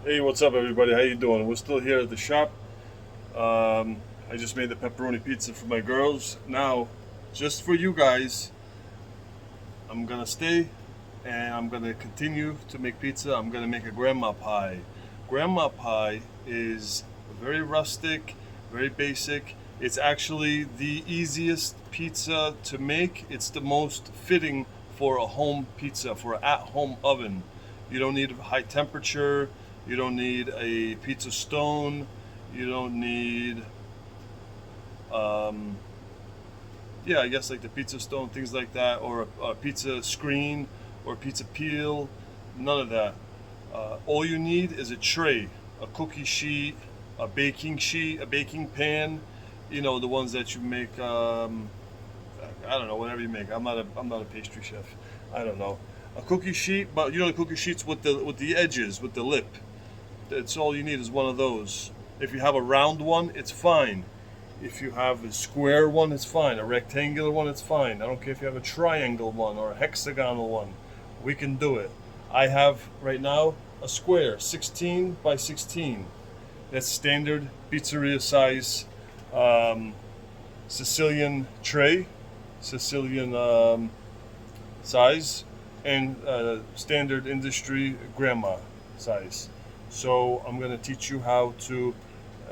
Hey, what's up, everybody? How you doing? We're still here at the shop. I just made the pepperoni pizza for my girls. Now, just for you guys, I'm gonna stay and I'm gonna continue to make pizza. I'm gonna make a grandma pie. Grandma pie is very rustic, very basic. It's actually the easiest pizza to make. It's the most fitting for a home pizza, for an at-home oven. You don't need high temperature. You don't need a pizza stone. You don't need, um, yeah, I guess like the pizza stone, things like that, or a pizza screen or pizza peel. None of that. All you need is a tray, a cookie sheet, a baking pan. You know, the ones that you make. I don't know, whatever you make. I'm not a pastry chef. I don't know. A cookie sheet, but you know the cookie sheets with the edges, with the lip. That's all you need is one of those. If you have a round one, it's fine. If you have a square one, it's fine. A rectangular one, it's fine. I don't care if you have a triangle one or a hexagonal one. We can do it. I have right now a square, 16 by 16. That's standard pizzeria size Sicilian tray, Sicilian size, and standard industry grandma size. So I'm going to teach you how to.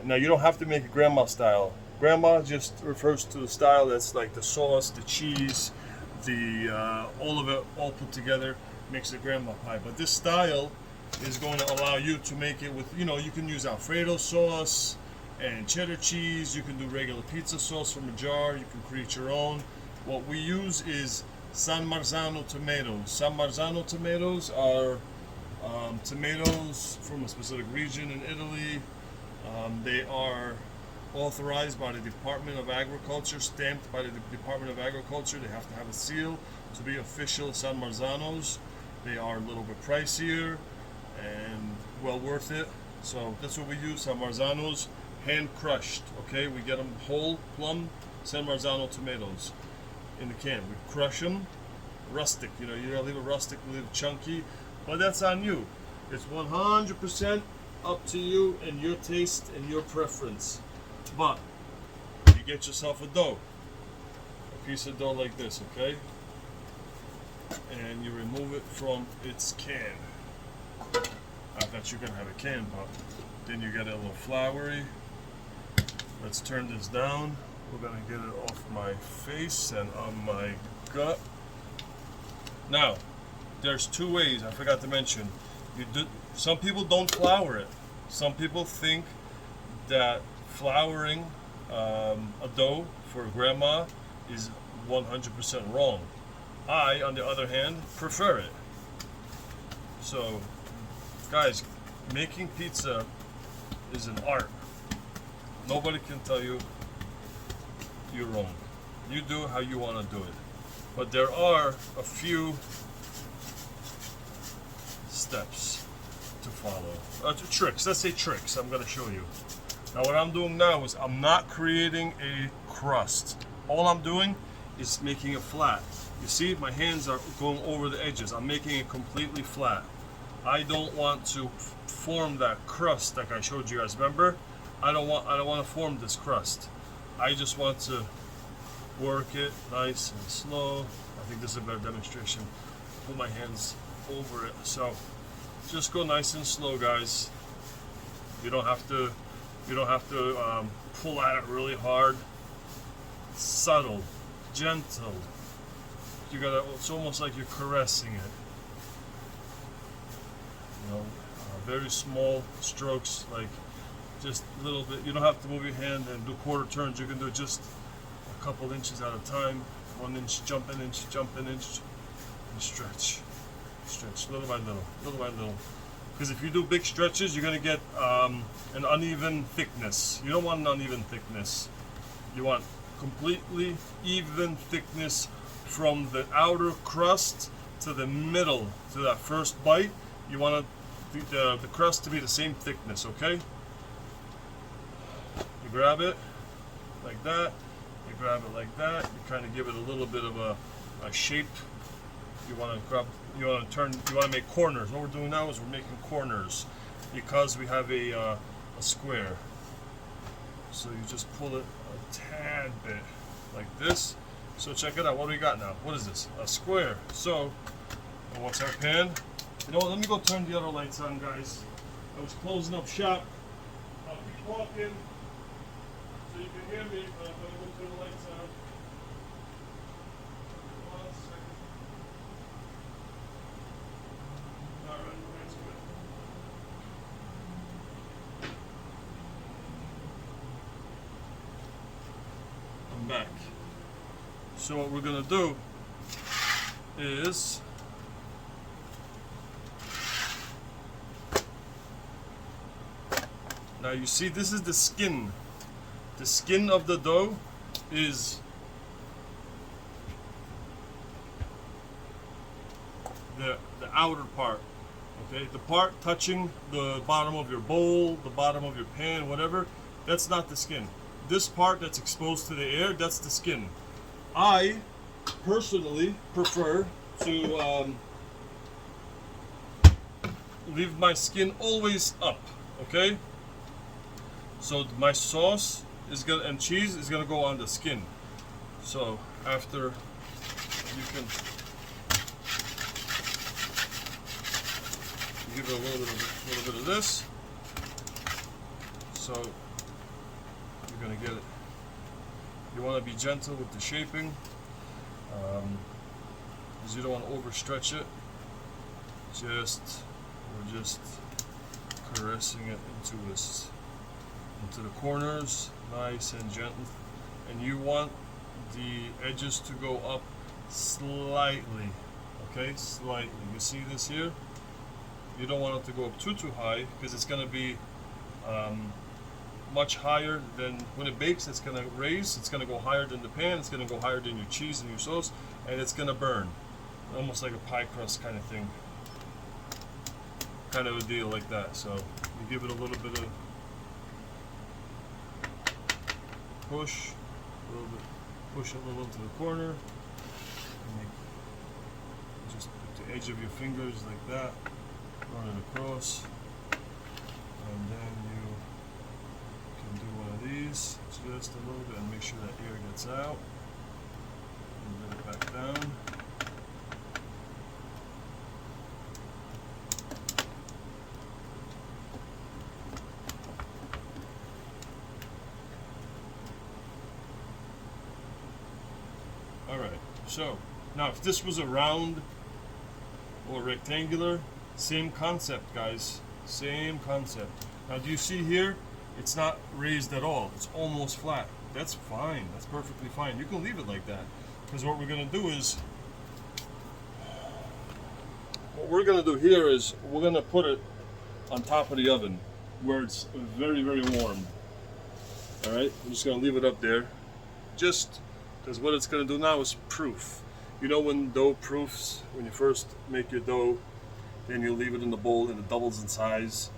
Now you don't have to make it grandma style. Grandma just refers to the style that's like the sauce, the cheese, the all of it all put together makes it grandma pie. But this style is going to allow you to make it with, you can use Alfredo sauce and cheddar cheese. You can do regular pizza sauce from a jar. You can create your own. What we use is San Marzano tomatoes. San Marzano tomatoes are tomatoes from a specific region in Italy. They are authorized by the Department of Agriculture, stamped by the Department of Agriculture. They have to have a seal to be official San Marzanos. They are a little bit pricier and well worth it. So that's what we use, San Marzanos, hand crushed. Okay, we get them whole, plum San Marzano tomatoes in the can. We crush them, rustic. You gotta leave it rustic, leave it chunky, but that's on you. It's 100% up to you and your taste and your preference. But you get yourself a dough, a piece of dough like this, okay? And you remove it from its can. Not that you're gonna have a can, but then you get it a little floury. Let's turn this down. We're gonna get it off my face and on my gut. Now, there's two ways I forgot to mention. Some people don't flour it. Some people think that flouring a dough for grandma is 100% wrong. I, on the other hand, prefer it. So, guys, making pizza is an art. Nobody can tell you you're wrong. You do how you want to do it. But there are a few steps to follow. Tricks. Let's say tricks. I'm going to show you. Now, what I'm doing now is I'm not creating a crust. All I'm doing is making it flat. You see, my hands are going over the edges. I'm making it completely flat. I don't want to form that crust like I showed you guys. Remember? I don't want to form this crust. I just want to work it nice and slow. I think this is a better demonstration. Put my hands over it. So just go nice and slow, guys. You don't have to pull at it really hard. Subtle, gentle. It's almost like you're caressing it. Very small strokes, like just a little bit. You don't have to move your hand and do quarter turns. You can do just a couple inches at a time. 1 inch, jump an inch, and stretch, little by little. Because if you do big stretches, you're gonna get an uneven thickness. You don't want an uneven thickness. You want completely even thickness from the outer crust to the middle, to that first bite. You want the crust to be the same thickness, okay? You grab it like that, you grab it like that, you kind of give it a little bit of a shape. You want to make corners. What we're doing now is we're making corners. because we have a square. So you just pull it a tad bit like this. So check it out. What do we got now? What is this? A square. So, and what's our pan? You know what? Let me go turn the other lights on, guys. I was closing up shop. I'll keep walking so you can hear me, but I'm going to go turn the lights on. One second. Alright, that's good. I'm back. So what we're going to do is now you see this is the skin. The skin of the dough is the outer part. Okay, the part touching the bottom of your bowl, the bottom of your pan, whatever, that's not the skin. This part that's exposed to the air, that's the skin. I personally prefer to leave my skin always up, okay? So my sauce is gonna and cheese is gonna go on the skin. So after you can give it a little bit of this. So you're gonna get it. You want to be gentle with the shaping, because you don't want to overstretch it. We're just caressing it into the corners, nice and gentle. And you want the edges to go up slightly, okay, slightly. You see this here? You don't want it to go up too high, because it's going to be much higher than when it bakes. It's going to raise, it's going to go higher than the pan, it's going to go higher than your cheese and your sauce, and it's going to burn, almost like a pie crust kind of thing, kind of a deal like that. So you give it a little bit of push, push it a little to the corner, and you just put the edge of your fingers like that, run it across, and then you can do one of these just a little bit and make sure that air gets out, and let it back down. Alright, so now if this was a round or rectangular, same concept, guys, same concept. Now do you see here? It's not raised at all. It's almost flat. That's fine. That's perfectly fine. You can leave it like that, because what we're going to do is, we're going to put it on top of the oven where it's very, very warm. All right, I'm just going to leave it up there, just because what it's going to do now is proof. You know when dough proofs, when you first make your dough, then you leave it in the bowl and it doubles in size.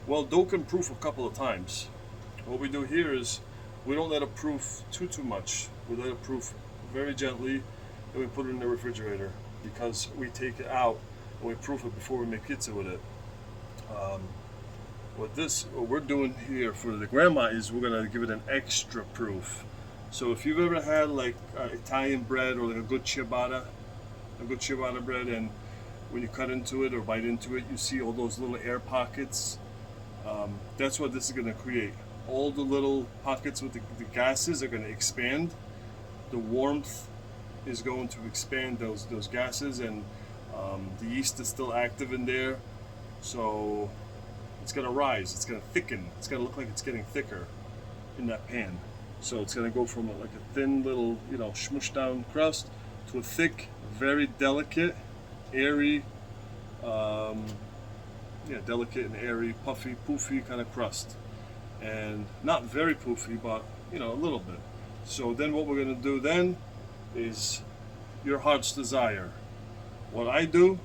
Well, dough can proof a couple of times. What we do here is we don't let it proof too much. We let it proof very gently, and we put it in the refrigerator, because we take it out and we proof it before we make pizza with it. What we're doing here for the grandma is we're gonna give it an extra proof. So if you've ever had like Italian bread or like a good ciabatta bread, and when you cut into it or bite into it, you see all those little air pockets. That's what this is going to create. All the little pockets with the gases are going to expand. The warmth is going to expand those gases, and the yeast is still active in there, so it's going to rise. It's going to thicken. It's going to look like it's getting thicker in that pan. So it's going to go from like a thin little, smushed down crust to a thick, very delicate, airy, delicate and airy, puffy, poofy kind of crust. And not very poofy, but a little bit. So then what we're going to do then is your heart's desire. What I do,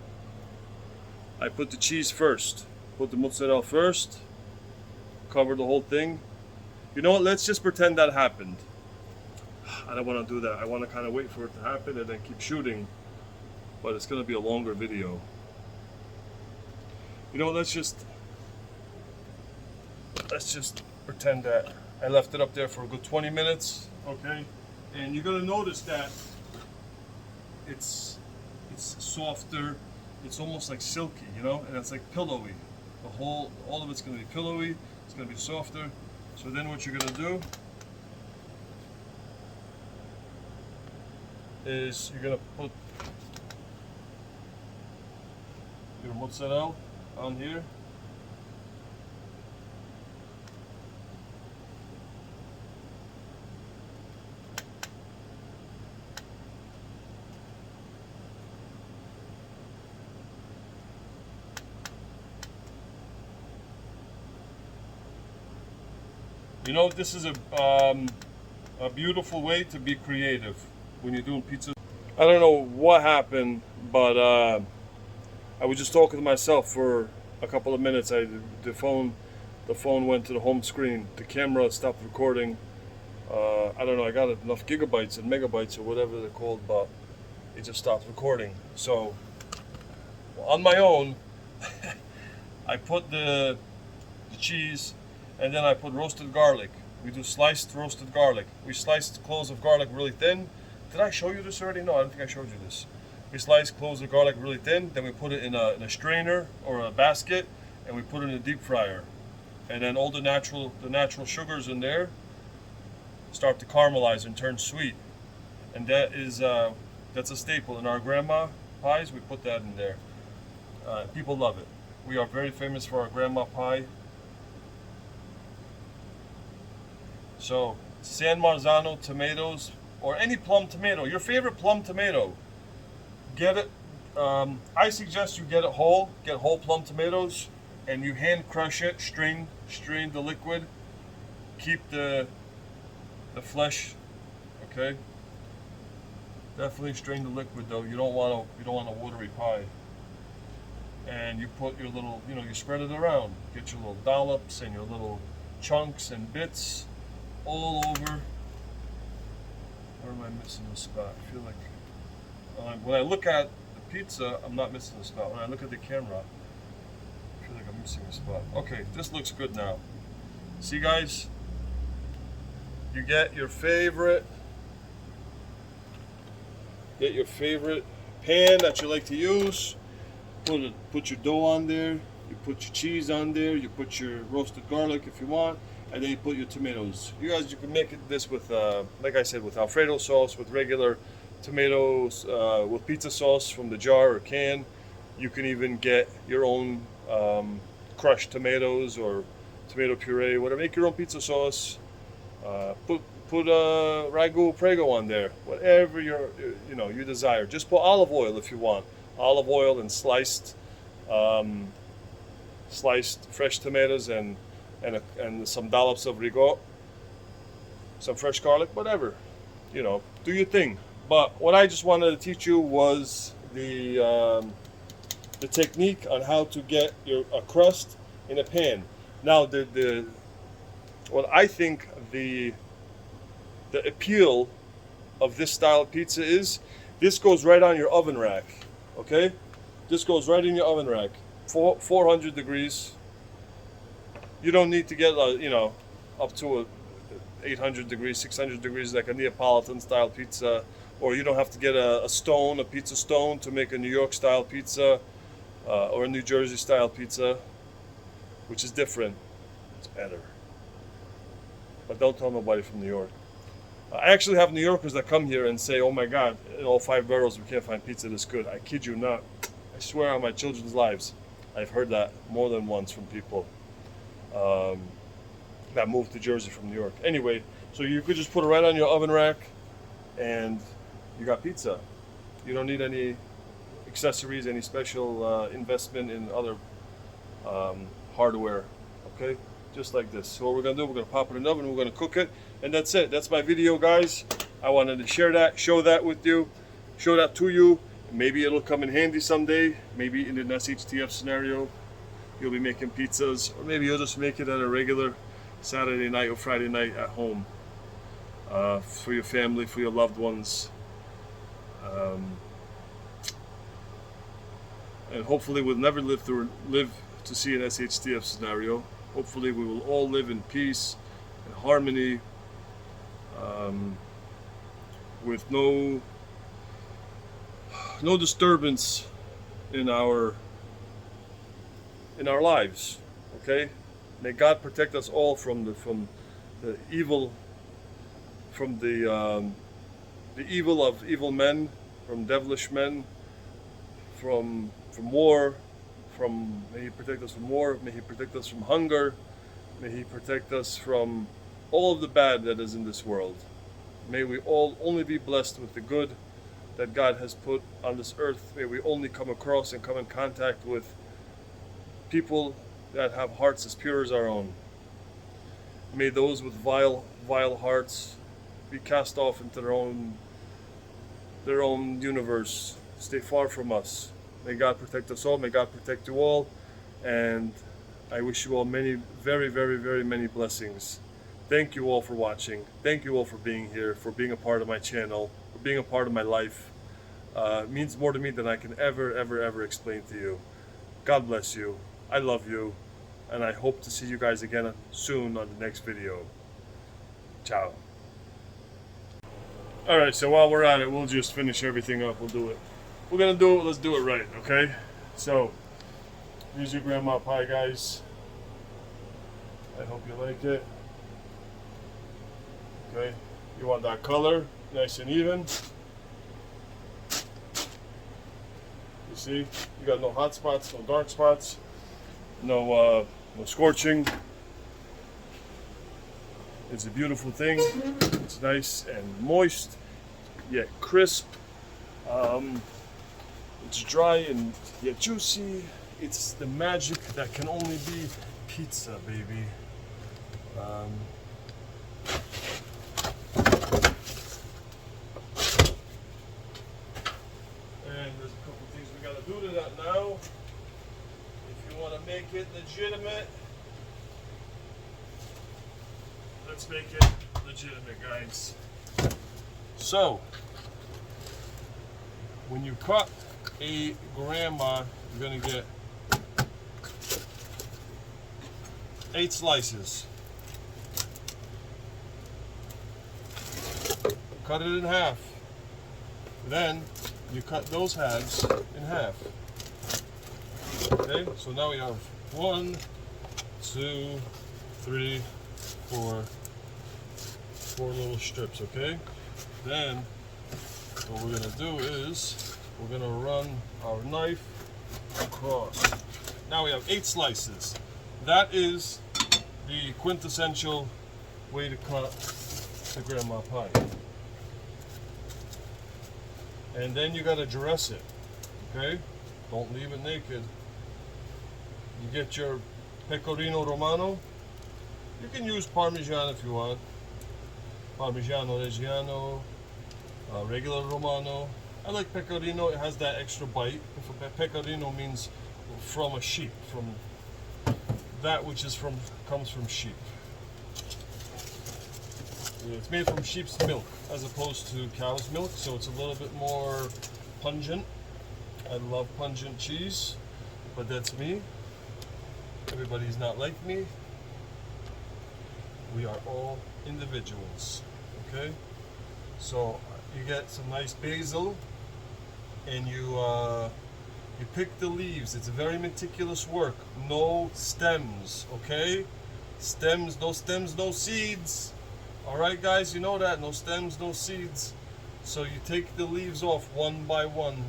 I put the cheese first, put the mozzarella first, cover the whole thing. You know what, let's just pretend that happened. I don't want to do that. I want to kind of wait for it to happen and then keep shooting, but it's going to be a longer video. You know, let's just let's just pretend that I left it up there for a good 20 minutes, okay? And you're gonna notice that it's softer, it's almost like silky, you know, and it's like pillowy. All of it's gonna be pillowy, it's gonna be softer. So then what you're gonna do is you're gonna put your mozzarella on here. You know, this is a beautiful way to be creative when you're doing pizza. I don't know what happened, but I was just talking to myself for a couple of minutes. The phone went to the home screen. The camera stopped recording. I don't know. I got enough gigabytes and megabytes or whatever they're called, but it just stopped recording. So on my own, I put the cheese. And then I put roasted garlic. We do sliced roasted garlic. We sliced cloves of garlic really thin. Did I show you this already? No, I don't think I showed you this. We slice cloves of garlic really thin. Then we put it in a strainer or a basket, and we put it in a deep fryer. And then all the natural sugars in there start to caramelize and turn sweet. And that's a staple in our grandma pies. We put that in there. People love it. We are very famous for our grandma pie. So San Marzano tomatoes, or any plum tomato, your favorite plum tomato, get it. I suggest you get it whole. Get whole plum tomatoes, and you hand crush it. Strain the liquid. Keep the flesh. Okay. Definitely strain the liquid though. You don't want a watery pie. And you put your little, you spread it around. Get your little dollops and your little chunks and bits all over. Where am I missing the spot? I feel like when I look at the pizza, I'm not missing the spot. When I look at the camera, I feel like I'm missing a spot. Okay, this looks good now. See, guys, you get your favorite pan that you like to use. Put your dough on there. You put your cheese on there. You put your roasted garlic if you want. And then you put your tomatoes. You can make this with, like I said, with Alfredo sauce, with regular tomatoes, with pizza sauce from the jar or can. You can even get your own crushed tomatoes or tomato puree, whatever. Make your own pizza sauce. Put ragu prego on there, whatever you desire. Just put olive oil if you want. Olive oil and sliced fresh tomatoes and some dollops of rigot, some fresh garlic, whatever, do your thing. But what I just wanted to teach you was the technique on how to get a crust in a pan. Now, what I think the appeal of this style of pizza is, this goes right on your oven rack, okay? This goes right in your oven rack, 400 degrees. You don't need to get, up to 800 degrees, 600 degrees like a Neapolitan style pizza, or you don't have to get a pizza stone to make a New York style pizza or a New Jersey style pizza, which is different. It's better. But don't tell nobody from New York. I actually have New Yorkers that come here and say, oh my God, in all 5 boroughs we can't find pizza this good. I kid you not. I swear on my children's lives, I've heard that more than once from people that moved to Jersey from New York. Anyway, so you could just put it right on your oven rack and you got pizza. You don't need any accessories, any special investment in other hardware, okay? Just like this. So what we're gonna do, we're gonna pop it in the oven, we're gonna cook it, and that's it. That's my video, guys. I wanted to share that, show that with you, show that to you. Maybe it'll come in handy someday. Maybe in an SHTF scenario, you'll be making pizzas, or maybe you'll just make it on a regular Saturday night or Friday night at home for your family, for your loved ones. And hopefully we'll never live to see an SHTF scenario. Hopefully we will all live in peace and harmony, with no disturbance in our lives. Okay, may God protect us all from the evil, from the evil of evil men, from devilish men, from war. May He protect us from war. May He protect us from hunger. May He protect us from all of the bad that is in this world. May we all only be blessed with the good that God has put on this earth. May we only come across and come in contact with people that have hearts as pure as our own. May those with vile hearts be cast off into their own universe. Stay far from us. May God protect us all. May God protect you all. And I wish you all many, very, very, very many blessings. Thank you all for watching. Thank you all for being here, for being a part of my channel, for being a part of my life. It means more to me than I can ever explain to you. God bless you. I love you. And I hope to see you guys again soon on the next video. Ciao. Alright, so while we're at it, we'll just finish everything up. We'll do it. We're gonna do it, let's do it right, okay? So, here's your grandma pie, guys. I hope you like it. Okay, you want that color, nice and even. You see, you got no hot spots, no dark spots, no scorching. It's a beautiful thing. It's nice and moist, yet crisp. It's dry and yet juicy. It's the magic that can only be pizza, baby. And there's a couple things we gotta do to that now. If you want to make it legitimate, let's make it legitimate, guys. So, when you cut a grandma, you're gonna get 8 slices. Cut it in half. Then you cut those halves in half. Okay, so now we have 1, 2, 3, 4 little strips. Okay, then what we're gonna do is we're gonna run our knife across. Now we have 8 slices. That is the quintessential way to cut the grandma pie. And then you gotta dress it, okay? Don't leave it naked. You get your pecorino romano. You can use Parmesan if you want. Parmigiano Reggiano, regular Romano. I like pecorino, it has that extra bite. Pecorino means from a sheep, from that which is comes from sheep. It's made from sheep's milk as opposed to cow's milk, so it's a little bit more pungent. I love pungent cheese, but that's me. Everybody's not like me. We are all individuals, okay? So you get some nice basil, and you pick the leaves. It's very meticulous work. No stems, okay? No stems, no seeds. All right, guys, you know that. No stems, no seeds. So you take the leaves off one by one,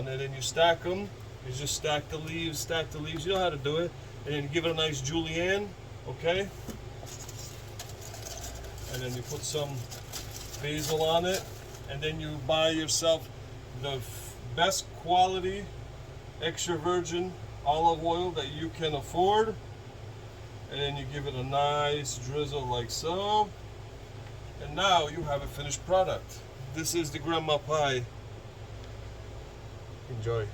and then you stack them. You just stack the leaves. You know how to do it. And then you give it a nice julienne, okay? And then you put some basil on it, and then you buy yourself the best quality extra virgin olive oil that you can afford, and then you give it a nice drizzle like so, and now you have a finished product. This is the grandma pie. Enjoy.